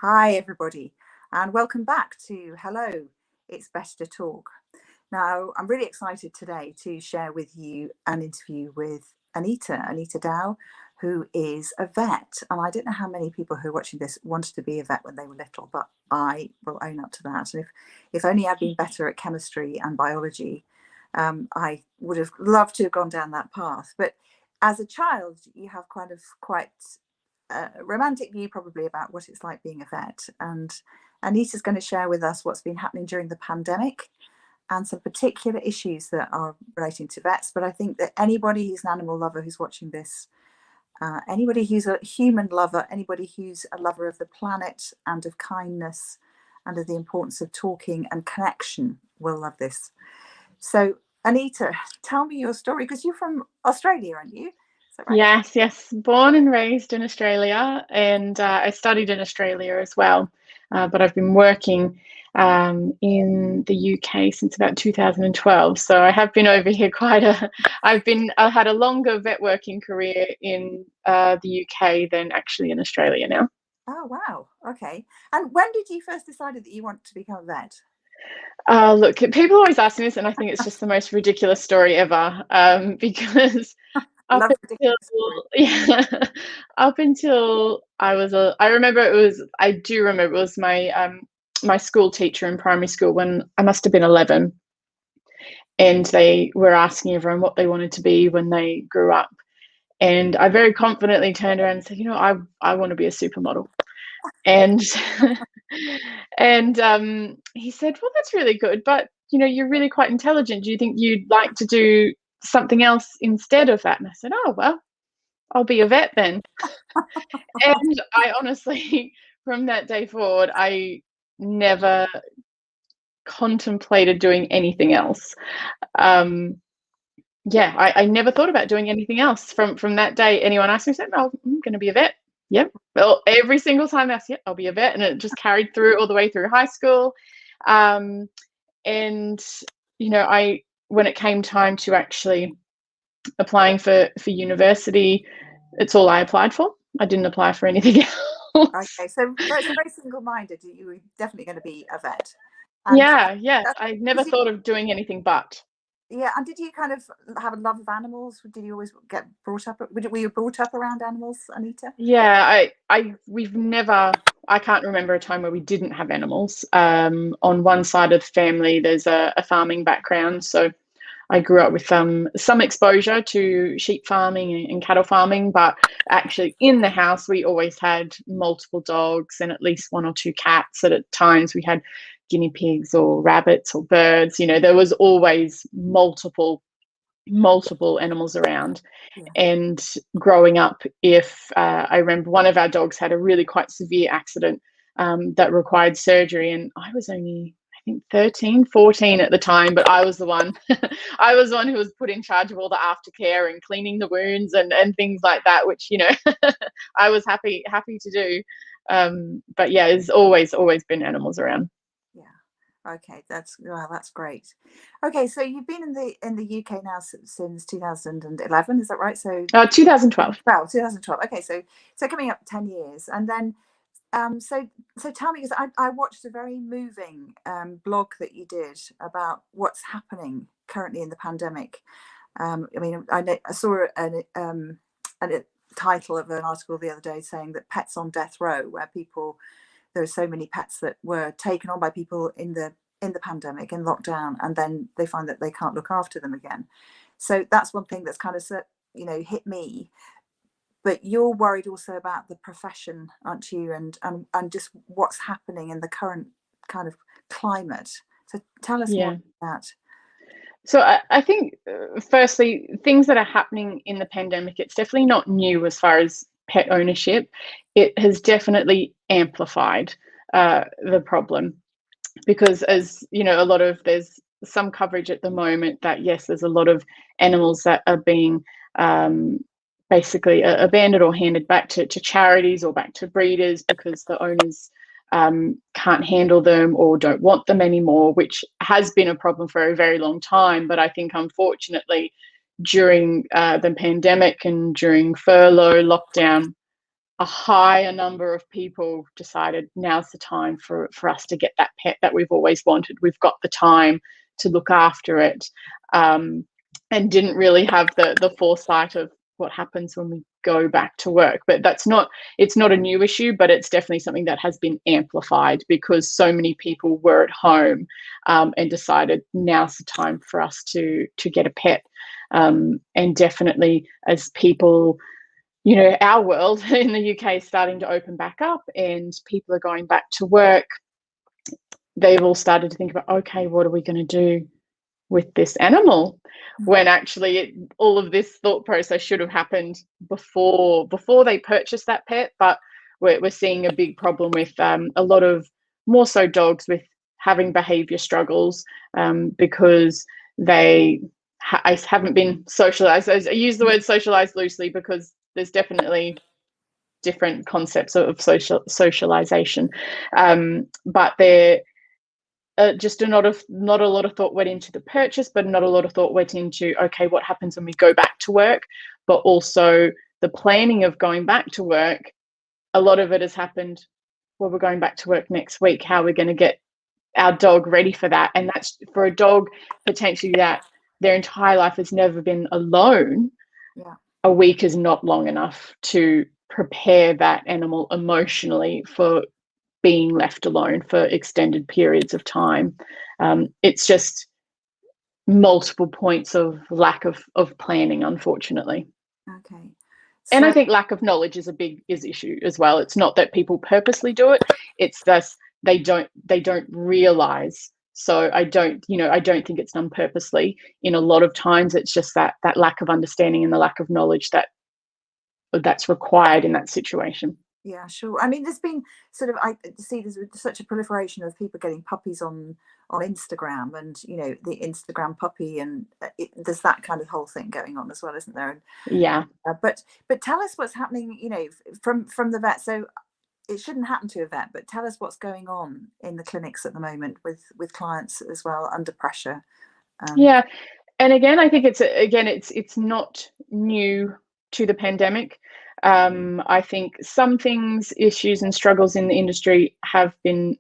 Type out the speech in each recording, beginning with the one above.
Hi, everybody, and welcome back to Hello, It's Better to Talk. Now, I'm really excited today to share with you an interview with Anita Dow, who is a vet. And I don't know how many people who are watching this wanted to be a vet when they were little, but I will own up to that. And if only I'd been better at chemistry and biology, I would have loved to have gone down that path. But as a child, you have kind of quite a romantic view probably about what it's like being a vet. And Anita's going to share with us what's been happening during the pandemic and some particular issues that are relating to vets. But I think that anybody who's an animal lover who's watching this, anybody who's a human lover, anybody who's a lover of the planet and of kindness and of the importance of talking and connection will love this. So, Anita, tell me your story, because you're from Australia, aren't you? Is that right? Yes. Born and raised in Australia, and I studied in Australia as well. But I've been working in the UK since about 2012. So I have been over here I had a longer vet working career in the UK than actually in Australia now. Oh, wow. Okay. And when did you first decided that you want to become a vet? Look, people always ask me this, and I think it's just the most ridiculous story ever. Because up Love until ridiculous story. yeah, up until I do remember it was my school teacher in primary school when I must have been 11, and they were asking everyone what they wanted to be when they grew up. And I very confidently turned around and said, I want to be a supermodel. And and he said, well, that's really good, but you're really quite intelligent. Do you think you'd like to do something else instead of that? And I said, oh, well, I'll be a vet then. And I honestly, from that day forward, I never contemplated doing anything else. I never thought about doing anything else from that day. Anyone asked me, I said, no, I'm going to be a vet. Yep. Well, every single time I said, I'll be a vet. And it just carried through all the way through high school. Um, and, when it came time to actually applying for university, it's all I applied for. I didn't apply for anything else. Okay, so very single-minded. You were definitely going to be a vet. And Yeah. uh, I never did you, thought of doing anything but. yeah, and did you kind of have a love of animals? Did you always get brought up? Were you brought up around animals, Anita? Yeah, we've never. I can't remember a time where we didn't have animals. On one side of the family, there's a farming background, so I grew up with some exposure to sheep farming and cattle farming, but actually in the house we always had multiple dogs and at least one or two cats. And at times we had guinea pigs or rabbits or birds. There was always multiple animals around. Yeah. And growing up, if I remember one of our dogs had a really quite severe accident that required surgery, and I was only, I think, 13, 14 at the time, but I was the one I was the one who was put in charge of all the aftercare and cleaning the wounds and things like that, which I was happy to do. But yeah, there's always been animals around. Yeah. Okay, that's great. Okay, so you've been in the UK now since 2011, is that right? So 2012. 2012. Okay, so coming up 10 years, and then so tell me, because I watched a very moving blog that you did about what's happening currently in the pandemic. I mean, I saw a title of an article the other day saying that pets on death row, where there are so many pets that were taken on by people in the pandemic, in lockdown, and then they find that they can't look after them again. So that's one thing that's kind of hit me. But you're worried also about the profession, aren't you? And just what's happening in the current kind of climate. So tell us more Yeah. about that. So I think, firstly, things that are happening in the pandemic, it's definitely not new as far as pet ownership. It has definitely amplified the problem because, as you know, there's some coverage at the moment that, yes, there's a lot of animals that are being um, basically abandoned or handed back to charities or back to breeders because the owners can't handle them or don't want them anymore, which has been a problem for a very long time. But I think, unfortunately, during the pandemic and during furlough, lockdown, a higher number of people decided now's the time for us to get that pet that we've always wanted. We've got the time to look after it, and didn't really have the foresight of what happens when we go back to work. But it's not a new issue, but it's definitely something that has been amplified because so many people were at home, and decided now's the time for us to get a pet. And definitely as people, our world in the UK is starting to open back up and people are going back to work, they've all started to think about, okay, what are we going to do with this animal? When actually all of this thought process should have happened before they purchased that pet. But we're seeing a big problem with a lot of more so dogs with having behavior struggles, because they haven't been socialized. I use the word socialized loosely because there's definitely different concepts of socialization, but they're just not a lot of thought went into the purchase, but not a lot of thought went into, okay, what happens when we go back to work, but also the planning of going back to work. A lot of it has happened, well, we're going back to work next week. How are we going to get our dog ready for that? And that's for a dog potentially that their entire life has never been alone. Yeah. A week is not long enough to prepare that animal emotionally for being left alone for extended periods of time. It's just multiple points of lack of planning, unfortunately. Okay. And I think lack of knowledge is a big issue as well. It's not that people purposely do it; it's just they don't realize. So I don't think it's done purposely. In a lot of times, it's just that lack of understanding and the lack of knowledge that's required in that situation. Yeah, sure. I mean, there's been I see there's such a proliferation of people getting puppies on Instagram, and the Instagram puppy, and there's that kind of whole thing going on as well, isn't there? And, yeah. But tell us what's happening, from the vet. So it shouldn't happen to a vet, but tell us what's going on in the clinics at the moment with clients as well under pressure. Yeah, and again, I think it's not new to the pandemic. I think some issues and struggles in the industry have been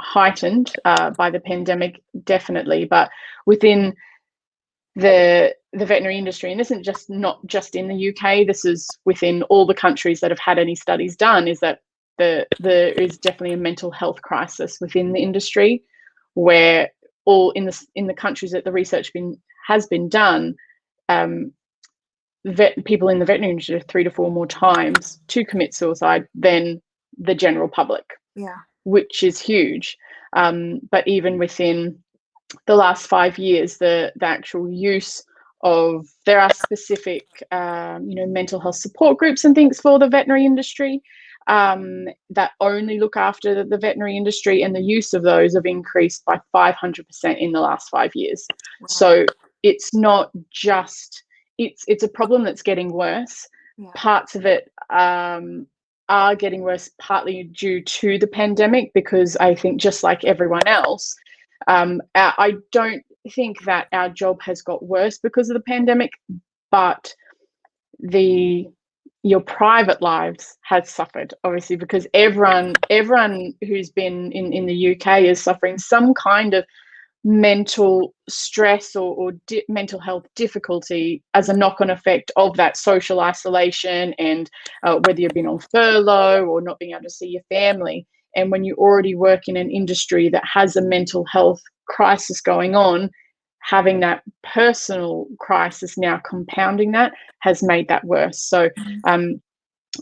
heightened by the pandemic, definitely. But within the veterinary industry, and this isn't not just in the UK, this is within all the countries that have had any studies done, is that there is definitely a mental health crisis within the industry, where all in the countries that the research has been done, people in the veterinary industry are 3 to 4 more times to commit suicide than the general public. Yeah. Which is huge. But even within the last 5 years, the actual use of, there are specific mental health support groups and things for the veterinary industry, that only look after the veterinary industry, and the use of those have increased by 500% in the last 5 years. Wow. So it's not just, it's a problem that's getting worse. Yeah. Parts of it are getting worse, partly due to the pandemic, because I think just like everyone else, I don't think that our job has got worse because of the pandemic, but your private lives has suffered, obviously, because everyone who's been in the UK is suffering some kind of mental stress or mental health difficulty as a knock-on effect of that social isolation, and whether you've been on furlough or not being able to see your family. And when you already work in an industry that has a mental health crisis going on, having that personal crisis now compounding that has made that worse. So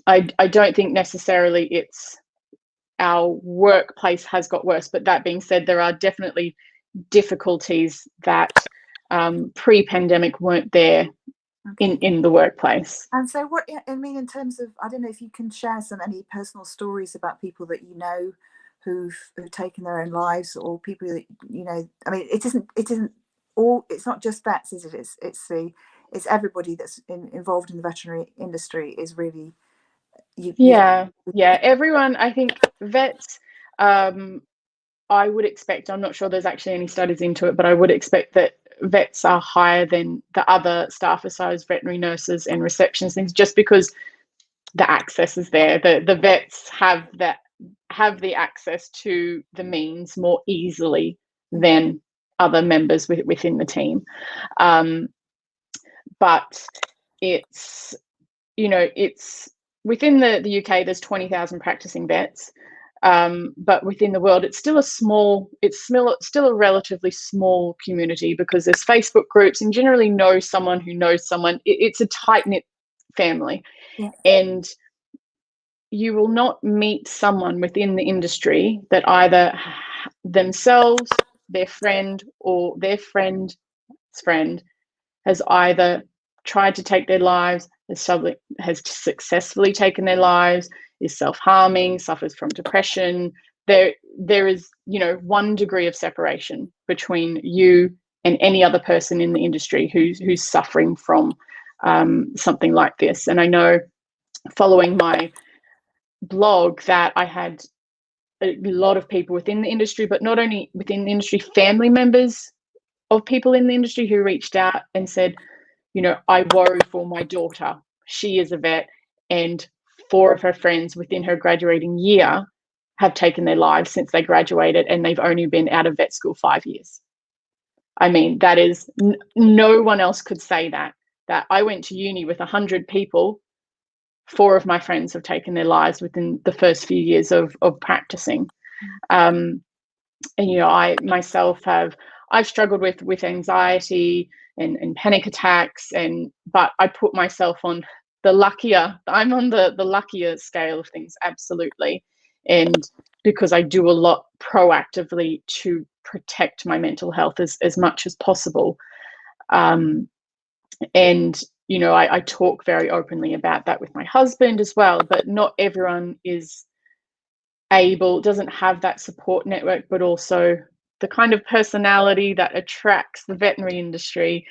I don't think necessarily it's our workplace has got worse, but that being said, there are definitely difficulties that pre-pandemic weren't there. Okay. in the workplace. And so what, I mean, in terms of, I don't know if you can share any personal stories about people that who've taken their own lives, or people that I mean, it isn't all, it's not just vets, is it? It's everybody that's involved in the veterinary industry is really everyone. I think vets, I would expect, I'm not sure there's actually any studies into it, but I would expect that vets are higher than the other staff, as far as veterinary nurses and receptionists, things, just because the access is there. The vets have the access to the means more easily than other members within the team. But it's, it's within the UK, there's 20,000 practicing vets. But within the world, it's still a relatively small community, because there's Facebook groups and generally know someone who knows someone. It's a tight-knit family. Yeah. And you will not meet someone within the industry that either themselves, their friend, or their friend's friend has either tried to take their lives, has successfully taken their lives, is self-harming, suffers from depression. There is, 1 degree of separation between you and any other person in the industry who's suffering from something like this. And I know, following my blog, that I had a lot of people within the industry, but not only within the industry, family members of people in the industry who reached out and said, I worry for my daughter. She is a vet, and 4 of her friends within her graduating year have taken their lives since they graduated, and they've only been out of vet school 5 years. I mean, that is, no one else could say that I went to uni with 100 people. 4 of my friends have taken their lives within the first few years of practicing. And, I myself I've struggled with anxiety and panic attacks, but I put myself on I'm on the luckier scale of things, absolutely. And because I do a lot proactively to protect my mental health as much as possible. And, I talk very openly about that with my husband as well, but not everyone doesn't have that support network, but also the kind of personality that attracts the veterinary industry.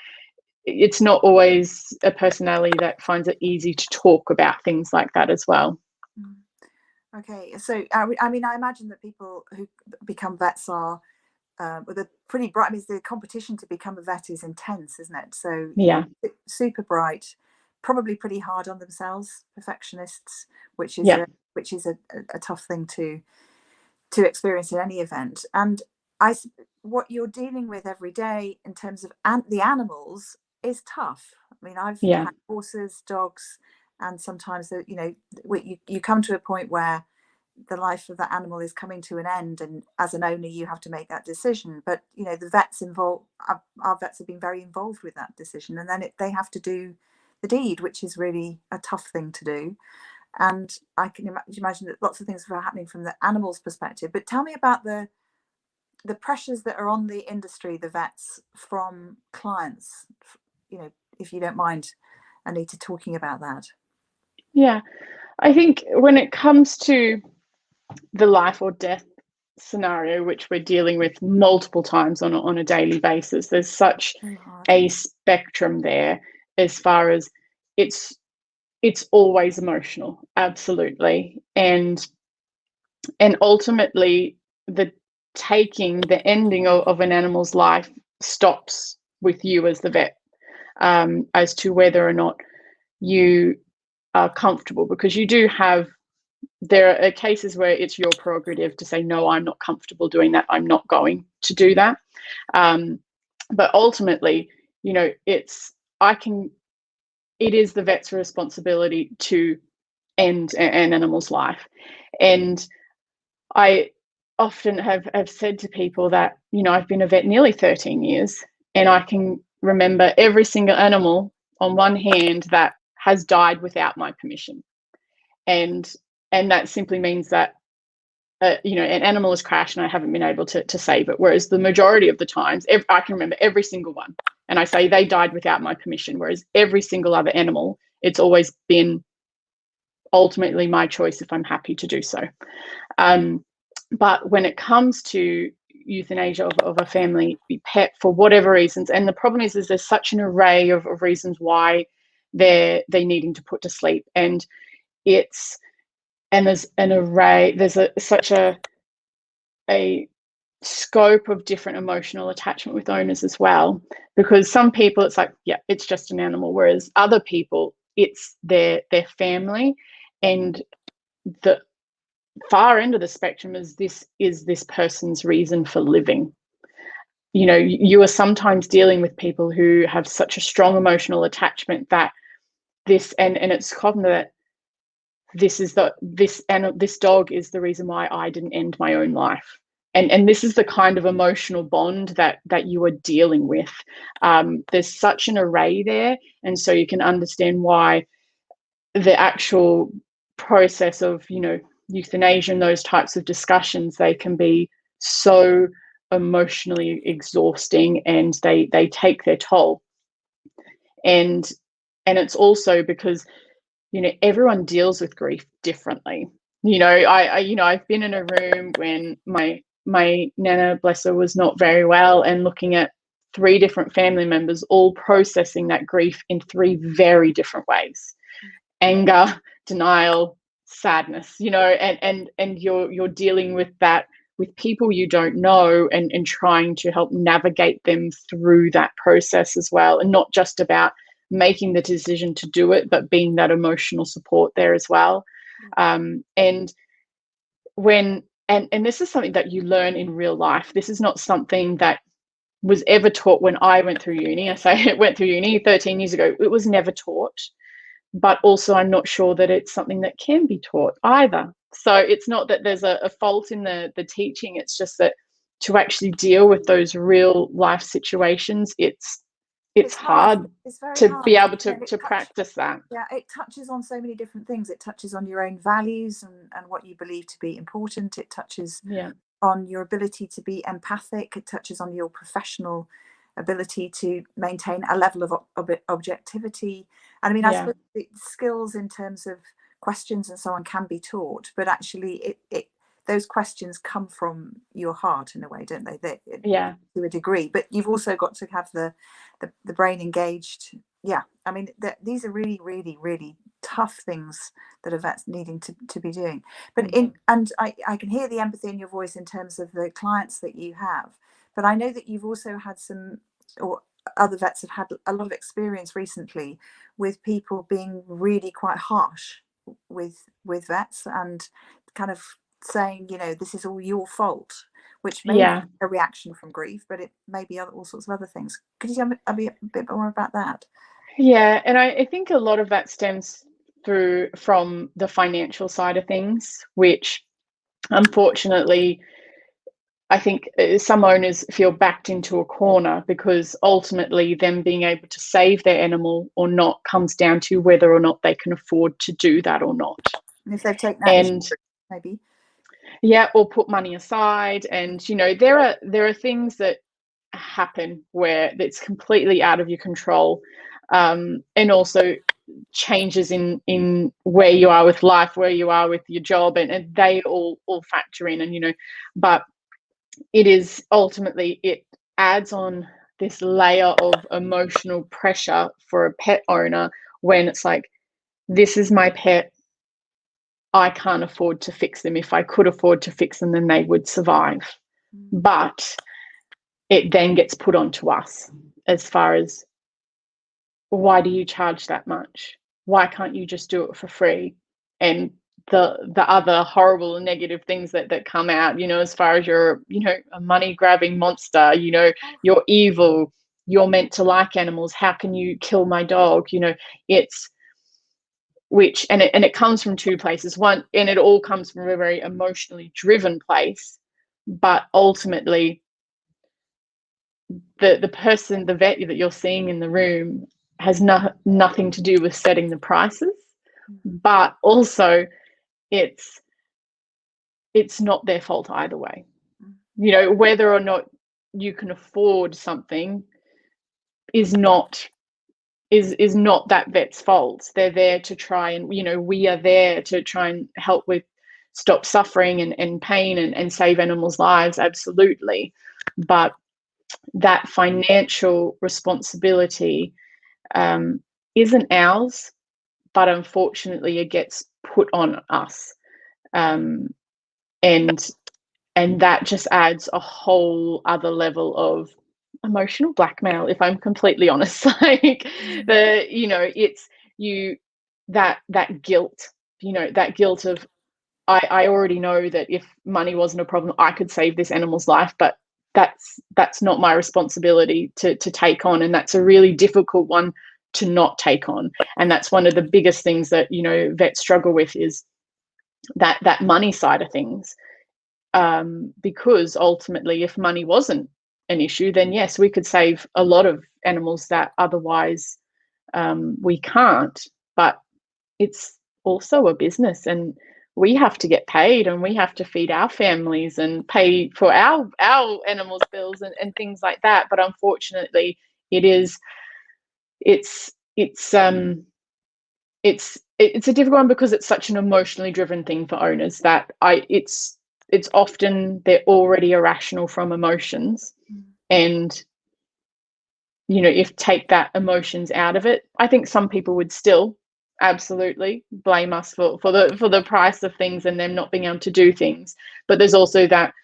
It's not always a personality that finds it easy to talk about things like that as well. Okay, so I imagine that people who become vets are with a pretty bright. I mean, the competition to become a vet is intense, isn't it? So yeah, super bright, probably pretty hard on themselves, perfectionists, which is a tough thing to experience in any event. And what you're dealing with every day in terms of the animals is tough. I mean, I've had horses, dogs, and sometimes you come to a point where the life of that animal is coming to an end, and as an owner you have to make that decision. But the vets involved, our vets have been very involved with that decision, and then they have to do the deed, which is really a tough thing to do. And I can imagine that lots of things are happening from the animal's perspective. But tell me about the pressures that are on the industry, the vets, from clients, if you don't mind, Anita, talking about that. Yeah, I think when it comes to the life or death scenario, which we're dealing with multiple times on a daily basis, there's such a spectrum there, as far as it's always emotional, absolutely. And ultimately, the ending of an animal's life stops with you as the vet, as to whether or not you are comfortable, because there are cases where it's your prerogative to say, no, I'm not comfortable doing that, I'm not going to do that. But ultimately, it is the vet's responsibility to end an animal's life. And I often have said to people that, I've been a vet nearly 13 years, and I can remember every single animal on one hand that has died without my permission. And that simply means that, an animal has crashed and I haven't been able to save it. Whereas the majority of the times, I can remember every single one. And I say they died without my permission. Whereas every single other animal, it's always been ultimately my choice if I'm happy to do so. But when it comes to euthanasia of a family pet, for whatever reasons, and the problem is there's such an array of reasons why they're needing to put to sleep. And there's an array, there's such a scope of different emotional attachment with owners as well, because some people it's like, yeah, it's just an animal, whereas other people it's their family. And the far end of the spectrum is this person's reason for living. You are sometimes dealing with people who have such a strong emotional attachment that this, and it's common that this dog is the reason why I didn't end my own life. And this is the kind of emotional bond that you are dealing with. There's such an array there, and so you can understand why the actual process of euthanasia and those types of discussions, they can be so emotionally exhausting, and they take their toll. And it's also because everyone deals with grief differently. I've been in a room when my nana, bless her, was not very well, and looking at 3 different family members all processing that grief in 3 very different ways: anger, denial, sadness. And you're dealing with that with people you don't know, and trying to help navigate them through that process as well, and not just about making the decision to do it, but being that emotional support there as well. And this is something that you learn in real life. This is not something that was ever taught when I went through uni. I say it went through uni 13 years ago. It was never taught. But also, I'm not sure that it's something that can be taught either. So it's not that there's a fault in the teaching. It's just that to actually deal with those real life situations, it's hard. It's very to hard. Be able to practice that. Yeah, it touches on so many different things. It touches on your own values and what you believe to be important. It touches on your ability to be empathic. It touches on your professional ability to maintain a level of objectivity. And I mean, I suppose the skills in terms of questions and so on can be taught, but actually those questions come from your heart in a way, don't they? To a degree, but you've also got to have the brain engaged. Yeah, I mean, these are really, really, really tough things that are vets needing to be doing. But I can hear the empathy in your voice in terms of the clients that you have. But I know that you've also had or other vets have had a lot of experience recently with people being really quite harsh with vets, and kind of saying, this is all your fault, which may be a reaction from grief, but it may be all sorts of other things. Could you tell me a bit more about that? Yeah, and I think a lot of that stems from the financial side of things, which unfortunately I think some owners feel backed into a corner, because ultimately them being able to save their animal or not comes down to whether or not they can afford to do that or not. And if they've taken that, maybe. Yeah, or put money aside. And there are things that happen where it's completely out of your control, and also changes in where you are with life, where you are with your job, and they all factor in. And but it is ultimately, it adds on this layer of emotional pressure for a pet owner when it's like, this is my pet, I can't afford to fix them. If I could afford to fix them, then they would survive. But it then gets put onto us as far as, why do you charge that much? Why can't you just do it for free? And the other horrible and negative things that come out, as far as you're, a money grabbing monster, you're evil, you're meant to like animals, how can you kill my dog? It's it comes from 2 places. One, and it all comes from a very emotionally driven place, but ultimately the person, the vet that you're seeing in the room, has nothing to do with setting the prices, but also it's not their fault either way. Whether or not you can afford something is not that vet's fault. They're there to try and, we are there to try and help with stop suffering and pain and save animals' lives, absolutely. But that financial responsibility isn't ours, but unfortunately it gets put on us, and that just adds a whole other level of emotional blackmail, if I'm completely honest. Like it's that guilt that guilt of, I already know that if money wasn't a problem, I could save this animal's life, but that's not my responsibility to take on. And that's a really difficult one to not take on. And that's one of the biggest things that, vets struggle with, is that money side of things. Because ultimately, if money wasn't an issue, then yes, we could save a lot of animals that otherwise we can't. But it's also a business, and we have to get paid, and we have to feed our families and pay for our animals' bills and things like that. But unfortunately, it's a difficult one, because it's such an emotionally driven thing for owners that it's often they're already irrational from emotions. And if take that emotions out of it, I think some people would still absolutely blame us for the price of things and them not being able to do things. But there's also that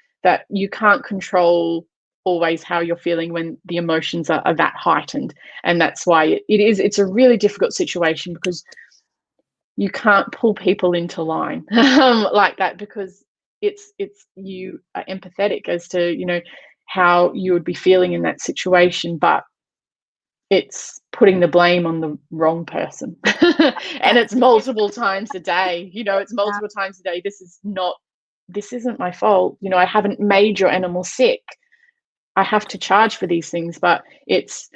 you can't control always how you're feeling when the emotions are that heightened. And that's why it's a really difficult situation, because you can't pull people into line like that, because it's you are empathetic as to how you would be feeling in that situation, but it's putting the blame on the wrong person. And it's multiple times a day. It's multiple times a day. This isn't my fault. I haven't made your animal sick. I have to charge for these things, but it's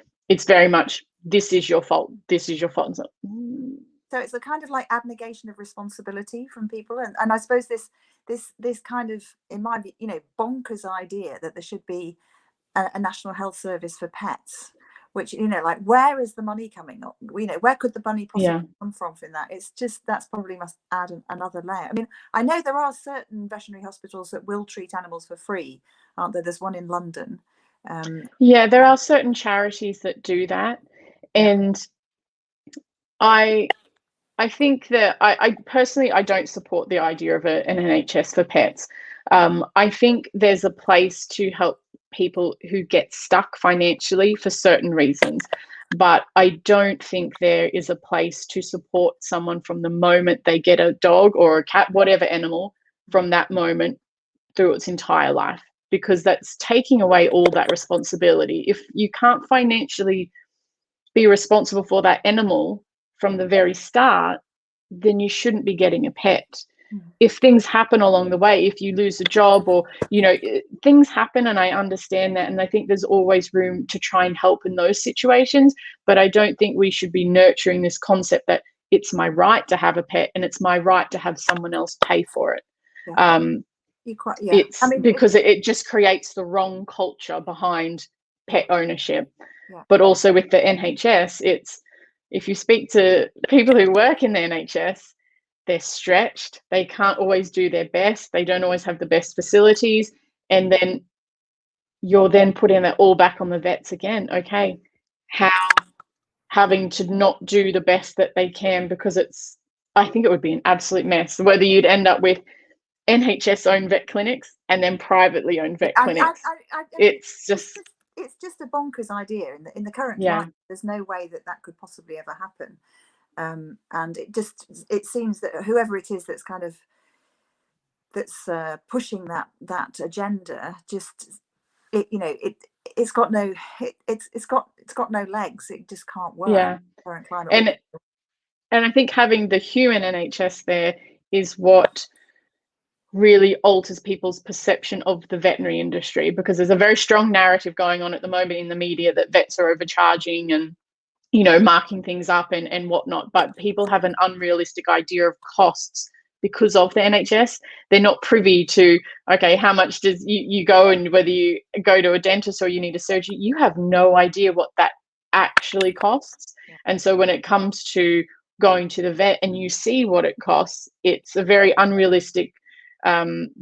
very much, this is your fault. This is your fault. So it's a kind of like abnegation of responsibility from people, and I suppose this kind of, in my view, bonkers idea that there should be a national health service for pets, which like, where is the money coming up? Where could the money possibly come from that? It's just, that's probably must add another layer. I mean, I know there are certain veterinary hospitals that will treat animals for free, aren't there? There's one in London. There are certain charities that do that, and I think that I personally, I don't support the idea of an NHS for pets. I think there's a place to help people who get stuck financially for certain reasons, but I don't think there is a place to support someone from the moment they get a dog or a cat, whatever animal, from that moment through its entire life, because that's taking away all that responsibility. If you can't financially be responsible for that animal from the very start, then you shouldn't be getting a pet. If things happen along the way, if you lose a job, or things happen, and I understand that, and I think there's always room to try and help in those situations, but I don't think we should be nurturing this concept that it's my right to have a pet and it's my right to have someone else pay for it. It's because it just creates the wrong culture behind pet ownership. But also with the NHS, it's, if you speak to people who work in the NHS, they're stretched. They can't always do their best. They don't always have the best facilities. And then you're then putting that all back on the vets again. Okay, how having to not do the best that they can, because I think it would be an absolute mess, whether you'd end up with NHS-owned vet clinics and then privately owned vet clinics. It's just a bonkers idea in the current climate. There's no way that could possibly ever happen. And it seems that whoever it is that's kind of pushing that agenda, it's got no legs. It just can't work. Yeah. Current climate. And I think having the human NHS there is what really alters people's perception of the veterinary industry, because there's a very strong narrative going on at the moment in the media that vets are overcharging and marking things up and whatnot, but people have an unrealistic idea of costs because of the NHS. They're not privy to, okay, how much does you go, and whether you go to a dentist or you need a surgery, you have no idea what that actually costs. And so when it comes to going to the vet and you see what it costs, it's a very unrealistic,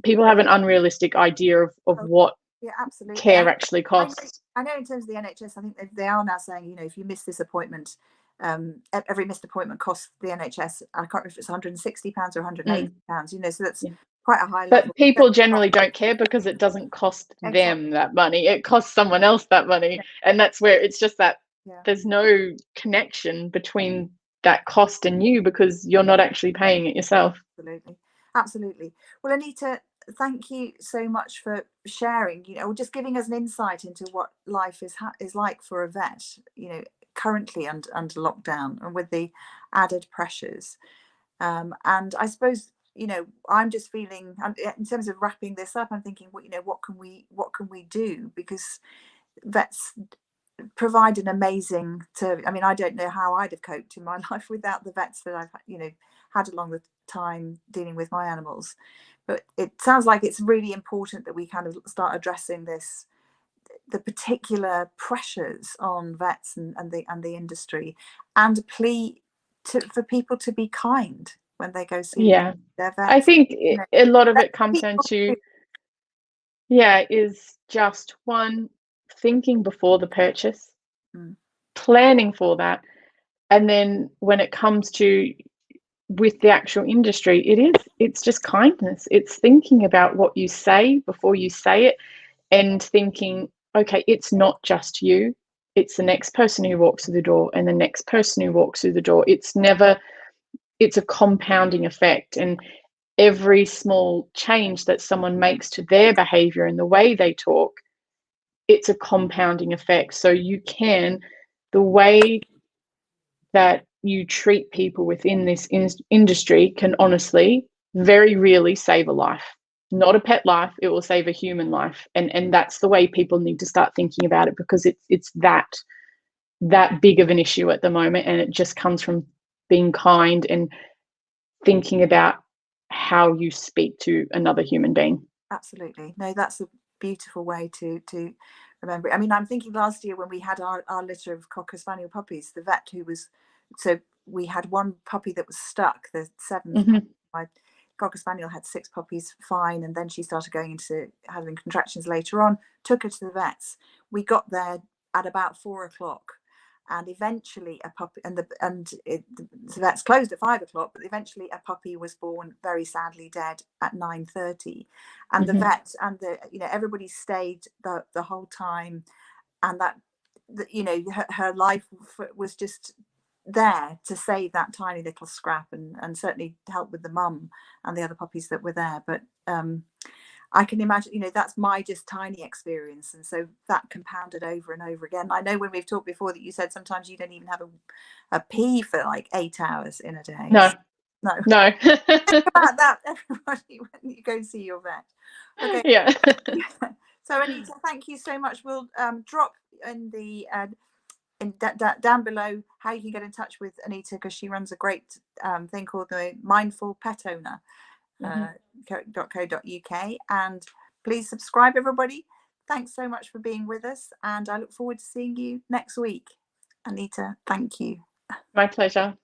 people have an unrealistic idea of what absolutely care actually costs. I know in terms of the NHS, I think they are now saying, if you miss this appointment, every missed appointment costs the NHS, I can't remember if it's £160 or £180, so that's quite a high level. But people generally don't care, because it doesn't cost them that money. It costs someone else that money. And that's where it's just that there's no connection between that cost in you because you're not actually paying it yourself. Absolutely. Absolutely. Well, Anita, thank you so much for sharing, just giving us an insight into what life is like for a vet, currently under lockdown and with the added pressures. And I suppose, I'm just feeling, in terms of wrapping this up, I'm thinking, what can we do? Because vets provide an amazing service. I mean, I don't know how I'd have coped in my life without the vets that I've had along the time dealing with my animals. But it sounds like it's really important that we kind of start addressing the particular pressures on vets and the industry, and a plea for people to be kind when they go see Yeah, their I vets. think a lot of Let it comes down people to, yeah, is just one, thinking before the purchase, Mm. planning for that. And then when it comes to with the actual industry, it's just kindness. It's thinking about what you say before you say it, and thinking, okay, it's not just you, it's the next person who walks through the door and the next person who walks through the door. It's a compounding effect, and every small change that someone makes to their behavior and the way they talk, it's a compounding effect. So the way that you treat people within this industry can honestly very really save a life. Not a pet life, it will save a human life. And that's the way people need to start thinking about it, because it's that big of an issue at the moment, and it just comes from being kind and thinking about how you speak to another human being. Absolutely. No, that's a beautiful way to remember it. I mean, I'm thinking last year when we had our litter of Cocker Spaniel puppies, the vet so we had one puppy that was stuck, the seventh. Mm-hmm. My Cocker Spaniel had 6 puppies fine, and then she started going into having contractions later on, took her to the vets. We got there at about 4 o'clock. And eventually a puppy, the vets closed at 5 o'clock, but eventually a puppy was born very sadly dead at 9:30. And the Mm-hmm. vet and everybody stayed the whole time, and her life was just there to save that tiny little scrap, and certainly help with the mum and the other puppies that were there. But I can imagine, that's my just tiny experience. And so that compounded over and over again. I know when we've talked before that you said sometimes you don't even have a pee for like 8 hours in a day. No. No. No. Think about that, everybody, when you go see your vet. Okay. Yeah. So Anita, thank you so much. We'll drop in the down below how you can get in touch with Anita, because she runs a great thing called the Mindful Pet Owner. .co.uk, and please subscribe, everybody. Thanks so much for being with us, and I look forward to seeing you next week. Anita, thank you. My pleasure.